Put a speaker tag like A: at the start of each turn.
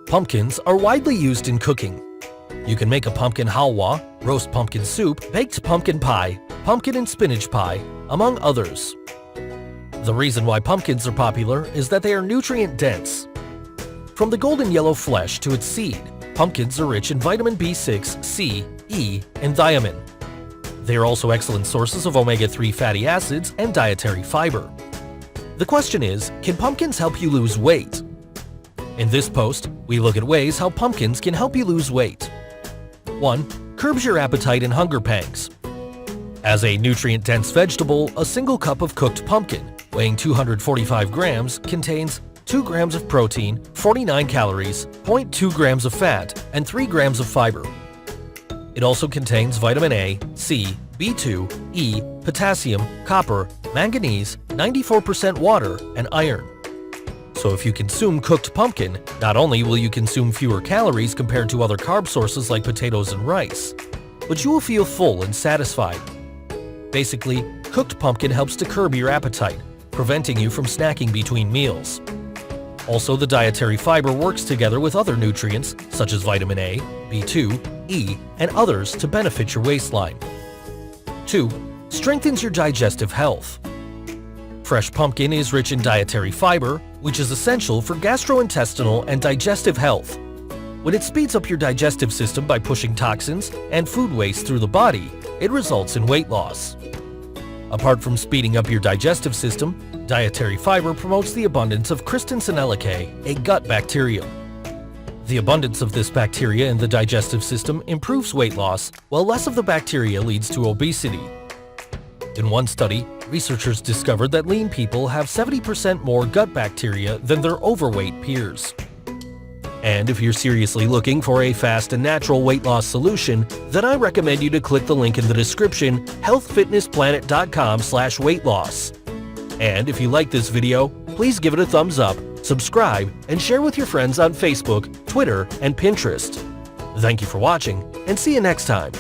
A: Pumpkins are widely used in cooking. You can make a pumpkin halwa, roast pumpkin soup, baked pumpkin pie, pumpkin and spinach pie, among others. The reason why pumpkins are popular is that they are nutrient-dense. From the golden yellow flesh to its seed, pumpkins are rich in vitamin B6, C, E, and thiamin. They are also excellent sources of omega-3 fatty acids and dietary fiber. The question is, can pumpkins help you lose weight? In this post, we look at ways how pumpkins can help you lose weight. 1. Curbs your appetite and hunger pangs. As a nutrient-dense vegetable, a single cup of cooked pumpkin, weighing 245 grams, contains 2 grams of protein, 49 calories, 0.2 grams of fat, and 3 grams of fiber. It also contains vitamin A, C, B2, E, potassium, copper, manganese, 94% water, and iron. So if you consume cooked pumpkin, not only will you consume fewer calories compared to other carb sources like potatoes and rice, but you will feel full and satisfied. Basically, cooked pumpkin helps to curb your appetite, preventing you from snacking between meals. Also, the dietary fiber works together with other nutrients such as vitamin A, B2, E, and others to benefit your waistline. 2. Strengthens your digestive health. Fresh pumpkin is rich in dietary fiber, which is essential for gastrointestinal and digestive health. When it speeds up your digestive system by pushing toxins and food waste through the body, it results in weight loss. Apart from speeding up your digestive system, dietary fiber promotes the abundance of Christensenellicae, a gut bacterium. The abundance of this bacteria in the digestive system improves weight loss, while less of the bacteria leads to obesity. In one study, researchers discovered that lean people have 70% more gut bacteria than their overweight peers. And if you're seriously looking for a fast and natural weight loss solution, then I recommend you to click the link in the description, HealthFitnessPlanet.com/weight-loss. And if you like this video, please give it a thumbs up, subscribe, and share with your friends on Facebook, Twitter, and Pinterest. Thank you for watching, and see you next time.